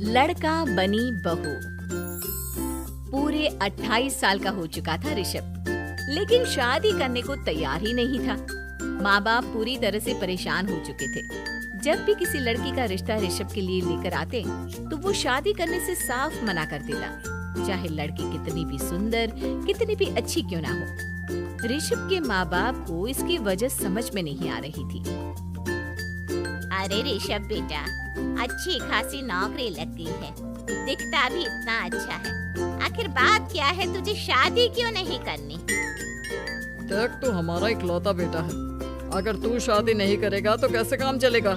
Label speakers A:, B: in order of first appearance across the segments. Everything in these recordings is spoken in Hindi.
A: लड़का बनी बहू। पूरे 28 साल का हो चुका था ऋषभ, लेकिन शादी करने को तैयार ही नहीं था। माँ बाप पूरी तरह से परेशान हो चुके थे। जब भी किसी लड़की का रिश्ता ऋषभ के लिए लेकर आते तो वो शादी करने से साफ मना कर देता, चाहे लड़की कितनी भी सुंदर, कितनी भी अच्छी क्यों ना हो। ऋषभ के माँ बाप को इसकी वजह समझ में नहीं आ रही थी।
B: अरे ऋषभ बेटा, अच्छी खासी नौकरी लग गई है, दिखता भी इतना अच्छा है, आखिर बात क्या है, तुझे शादी क्यों नहीं करनी?
C: देख, तू हमारा इकलौता बेटा है, अगर तू शादी नहीं करेगा तो कैसे काम चलेगा?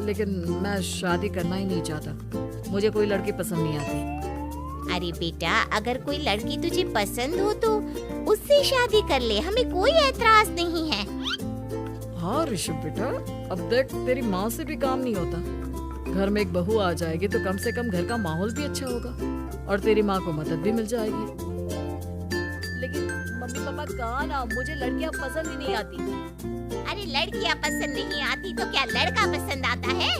C: लेकिन मैं शादी करना ही नहीं चाहता, मुझे कोई लड़की पसंद नहीं आती।
B: अरे बेटा, अगर कोई लड़की तुझे पसंद हो तो उससे शादी कर ले, हमें कोई ऐतराज नहीं है।
C: हाँ ऋषभ बेटा, अब देख, तेरी माँ से भी काम नहीं होता। घर में एक बहू आ जाएगी तो कम से कम घर का माहौल भी अच्छा होगा और तेरी माँ को मदद भी मिल जाएगी।
A: लेकिन मम्मी पापा कहा ना, मुझे लड़कियां पसंद ही नहीं आती।
B: अरे लड़कियां पसंद नहीं आती तो क्या लड़का पसंद आता है?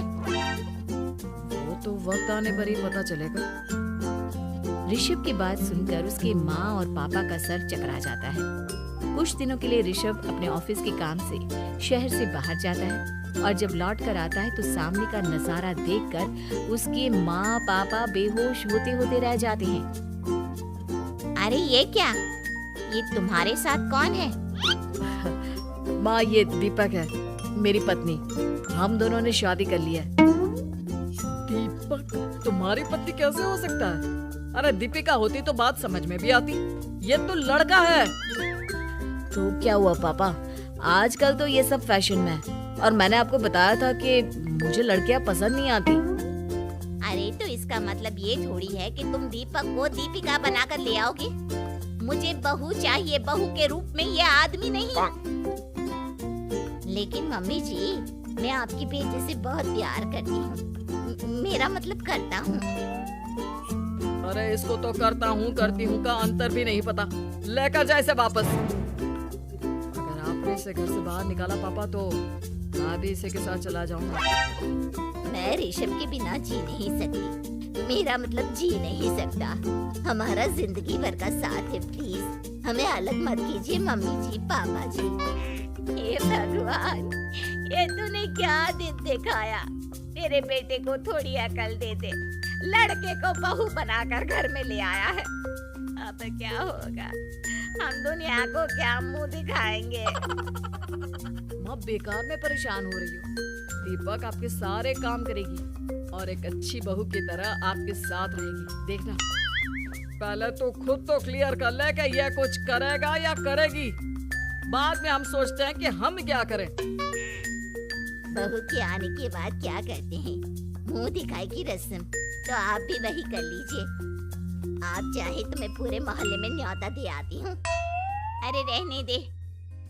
C: वो तो वक्त आने पर ही पता चलेगा।
A: ऋषभ की बात सुनकर उसके माँ और पापा का सर चकरा जाता है। कुछ दिनों के लिए ऋषभ अपने ऑफिस के काम से शहर से बाहर जाता है और जब लौट कर आता है तो सामने का नजारा देखकर उसके माँ पापा बेहोश होते होते रह जाते हैं।
B: अरे ये क्या, ये तुम्हारे साथ कौन है?
C: माँ, ये दीपक है, मेरी पत्नी। हम दोनों ने शादी कर ली है। दीपक तुम्हारी पत्नी कैसे हो सकता है? अरे दीपिका होती तो बात समझ में भी आती, ये तो लड़का है।
A: तो क्या हुआ पापा, आजकल तो ये सब फैशन में है और मैंने आपको बताया था कि मुझे लड़कियां पसंद नहीं आती।
B: अरे तो इसका मतलब ये थोड़ी है कि तुम दीपक को दीपिका बनाकर ले आओगे। मुझे बहू चाहिए, बहू के रूप में, ये आदमी नहीं। लेकिन मम्मी जी, मैं आपकी बेटे से बहुत प्यार करती हूँ, मेरा मतलब करता हूँ।
C: अरे इसको तो करता हूँ करती हूँ का अंतर भी नहीं पता। लेकर जाए इसे वापस। अगर आपने इसे घर से बाहर निकाला पापा तो मैं भी इसे के साथ चला जाऊंगा।
B: मैं ऋषभ के बिना जी नहीं सकती, मेरा मतलब जी नहीं सकता। हमारा जिंदगी भर का साथ है, प्लीज हमें अलग मत कीजिए मम्मी जी, पापा जी। हे भगवान, ये तूने क्या दिन दिखाया? मेरे बेटे को थोड़ी अकल दे दे, लड़के को बहू बनाकर घर में ले आया है। अब क्या होगा, हम दुनिया को क्या मुंह दिखाएंगे?
C: माँ, बेकार में परेशान हो रही हो। दीपक आपके सारे काम करेगी और एक अच्छी बहू की तरह आपके साथ रहेगी, देखना। पहले तो खुद तो क्लियर कर ले कि ये कुछ करेगा या करेगी, बाद में हम सोचते हैं कि हम क्या करें।
B: बहू के आने के बाद क्या करते हैं, मुंह दिखाई की रस्म, तो आप भी वही कर लीजिए। आप चाहे तो मैं पूरे मोहल्ले में न्योता दे आती हूँ। अरे रहने दे,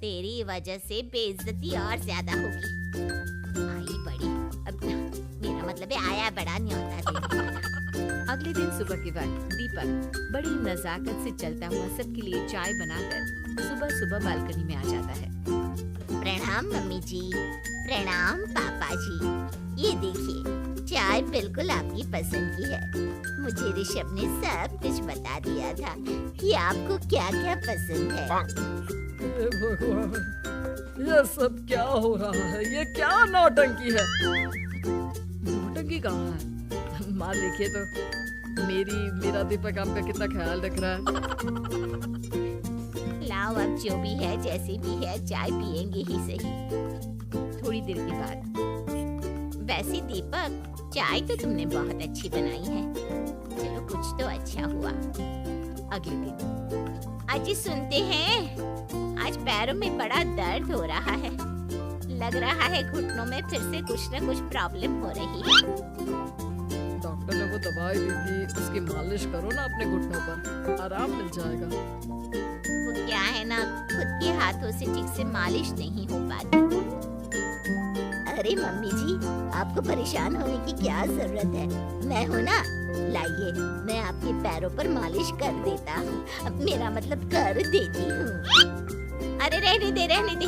B: तेरी वजह से बेइज्जती और ज्यादा होगी। आई बड़ी, अब मेरा मतलब है आया बड़ा न्योता दे।
A: अगले दिन सुबह के वक्त दीपक बड़ी नजाकत से चलता हुआ सबके लिए चाय बनाकर सुबह सुबह बालकनी में आ जाता है।
B: प्रणाम मम्मी जी, प्रणाम पापा जी। ये देखिए, चाय बिल्कुल आपकी पसंद की है। मुझे ऋषभ ने सब कुछ बता दिया था कि आपको क्या क्या पसंद है।
C: हे भगवान, ये सब क्या हो रहा है? ये क्या नौटंकी है? नौटंकी कहाँ है? माँ देखिए तो, मेरा दीपक आपका कितना ख्याल रख रहा है।
B: लाओ, अब जो भी है, जैसे भी है, चाय पियेंगे ही सही।
A: थोड़ी देर के बाद,
B: वैसे दीपक, चाय तो तुमने बहुत अच्छी बनाई है, चलो कुछ तो अच्छा हुआ।
A: अगले दिन,
B: अजी सुनते हैं, आज पैरों में बड़ा दर्द हो रहा है, लग रहा है घुटनों में फिर से कुछ न कुछ प्रॉब्लम हो रही है।
C: डॉक्टर ने वो दवाई दी थी, उसकी मालिश करो ना अपने घुटनों पर, आराम मिल जाएगा।
B: वो क्या है ना, खुद के हाथों से ठीक से मालिश नहीं हो पाती। अरे मम्मी जी, आपको परेशान होने की क्या जरूरत है, मैं हूँ ना, लाइए मैं आपके पैरों पर मालिश कर देता हूँ, मेरा मतलब कर देती हूँ। अरे रहने दे, रहने दे,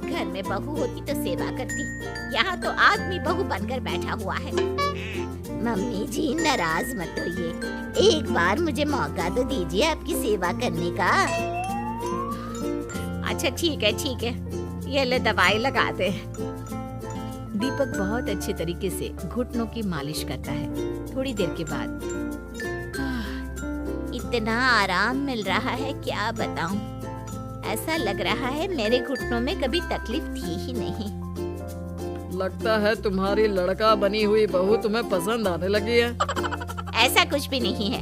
B: घर में बहू होती तो सेवा करती, यहाँ तो आदमी बहू बनकर बैठा हुआ है। मम्मी जी नाराज मत होइए, एक बार मुझे मौका तो दीजिए आपकी सेवा करने का।
A: अच्छा ठीक है, ये ले दवाई लगा दे। दीपक बहुत अच्छे तरीके से घुटनों की मालिश करता है। थोड़ी देर के बाद
B: इतना आराम मिल रहा है क्या बताऊं, ऐसा लग रहा है मेरे घुटनों में कभी तकलीफ थी ही नहीं।
C: लगता है तुम्हारी लड़का बनी हुई बहू तुम्हें पसंद आने लगी है।
B: ऐसा कुछ भी नहीं है,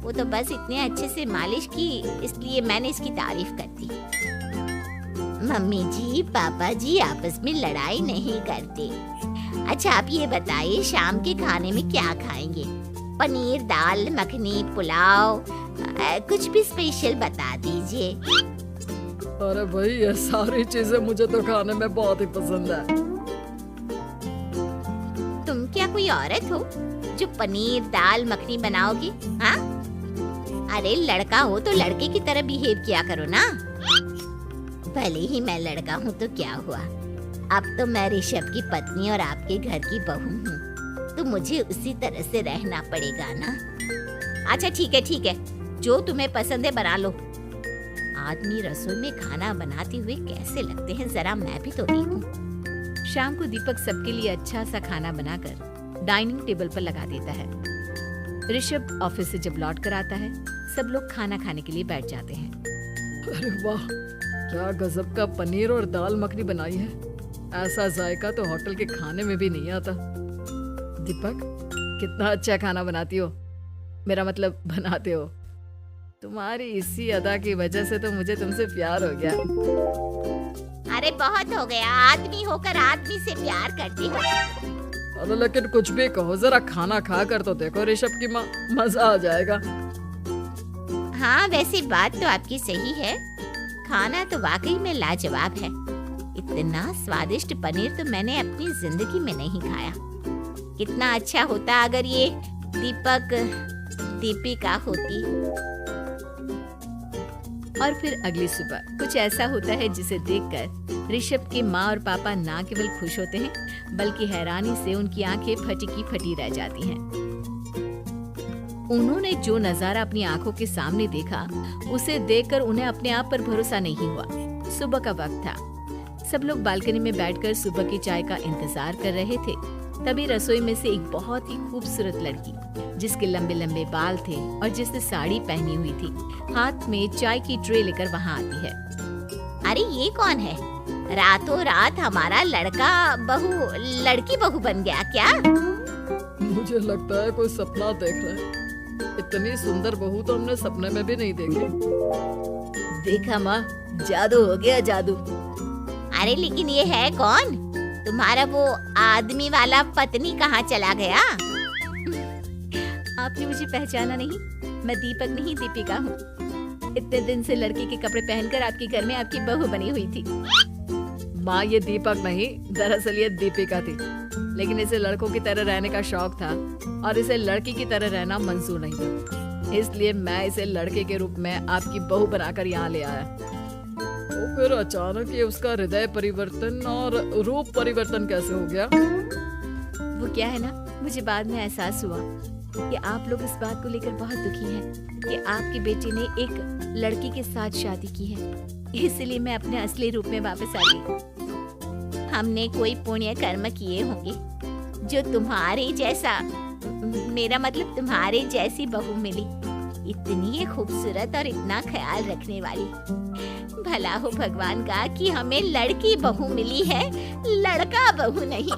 B: वो तो बस इतने अच्छे से मालिश की इसलिए मैंने इसकी तारीफ कर दी। मम्मी जी पापा जी आपस में लड़ाई नहीं करते। अच्छा आप ये बताइए शाम के खाने में क्या खाएंगे? पनीर, दाल मखनी, पुलाव, कुछ भी स्पेशल बता दीजिए।
C: अरे भाई ये सारी चीजें मुझे तो खाने में बहुत ही पसंद है।
B: तुम क्या कोई औरत हो जो पनीर दाल मखनी बनाओगी? हाँ, अरे लड़का हो तो लड़के की तरह बिहेव किया करो ना। भले ही मैं लड़का हूँ तो क्या हुआ, अब तो मैं ऋषभ की पत्नी और आपके घर की बहू हूँ, तो मुझे उसी तरह से रहना पड़ेगा ना। अच्छा ठीक है, जो तुम्हें पसंद है बना लो। आदमी रसोई में खाना बनाते हुए कैसे लगते हैं जरा मैं भी तो देखूं।
A: शाम को दीपक सबके लिए अच्छा सा खाना बनाकर डाइनिंग टेबल पर लगा देता है। ऋषभ ऑफिस से जब लौट कर आता है, सब लोग खाना खाने के लिए बैठ जाते हैं।
C: अरे वाह, क्या गजब का पनीर और दाल मखनी बनाई है। ऐसा जायका तो होटल के खाने में भी नहीं आता। दीपक कितना अच्छा खाना बनाती हो, मेरा मतलब बनाते हो। तुम्हारी इसी अदा की वजह से तो मुझे तुमसे प्यार हो गया।
B: अरे बहुत हो गया, आदमी होकर आदमी से प्यार करती हो।
C: अरे लेकिन कुछ भी कहो, जरा खाना खा कर तो देखो ऋषभ की माँ, मजा आ जाएगा।
B: हाँ वैसे बात तो आपकी सही है, खाना तो वाकई में लाजवाब है। इतना स्वादिष्ट पनीर तो मैंने अपनी जिंदगी में नहीं खाया। कितना अच्छा होता अगर ये दीपक दीपिका होती।
A: और फिर अगली सुबह कुछ ऐसा होता है जिसे देखकर ऋषभ के माँ और पापा ना केवल खुश होते हैं बल्कि हैरानी से उनकी आंखें फटी की फटी रह जाती हैं। उन्होंने जो नजारा अपनी आंखों के सामने देखा उसे देखकर उन्हें अपने आप पर भरोसा नहीं हुआ। सुबह का वक्त था, सब लोग बालकनी में बैठकर सुबह की चाय का इंतजार कर रहे थे। तभी रसोई में से एक बहुत ही खूबसूरत लड़की, जिसके लंबे लंबे बाल थे और जिसने साड़ी पहनी हुई थी, हाथ में चाय की ट्रे लेकर वहाँ आती है।
B: अरे ये कौन है? रातों रात हमारा लड़का लड़की बहू बन गया क्या?
C: मुझे लगता है कोई सपना देख रहा है। इतनी सुंदर बहू तो हमने सपने में भी नहीं देखी।
A: देखा माँ, जादू हो गया जादू।
B: अरे लेकिन ये है कौन? तुम्हारा वो आदमी वाला पत्नी कहाँ चला गया?
A: आपने मुझे पहचाना नहीं? मैं दीपक नहीं दीपिका हूँ। इतने दिन से लड़की के कपड़े पहनकर आपके घर में आपकी बहू बनी हुई थी।
C: माँ ये दीपक नहीं, दरअसल ये दीपिका थी, लेकिन इसे लड़कों की तरह रहने का शौक था और इसे लड़की की तरह रहना मंजूर नहीं था, इसलिए मैं इसे लड़के के रूप में आपकी बहू बनाकर यहाँ ले आया। तो फिर अचानक ये उसका हृदय परिवर्तन और रूप परिवर्तन कैसे हो गया?
A: वो क्या है ना, मुझे बाद में एहसास हुआ कि आप लोग इस बात को लेकर बहुत दुखी हैं कि आपकी बेटी ने एक लड़की के साथ शादी की है, इसलिए मैं अपने असली रूप में वापस आ गई।
B: हमने कोई पुण्य कर्म किए होंगे जो तुम्हारे जैसा, मेरा मतलब तुम्हारे जैसी बहू मिली, इतनी खूबसूरत और इतना ख्याल रखने वाली। भला हो भगवान का कि हमें लड़की बहू मिली है, लड़का बहू नहीं।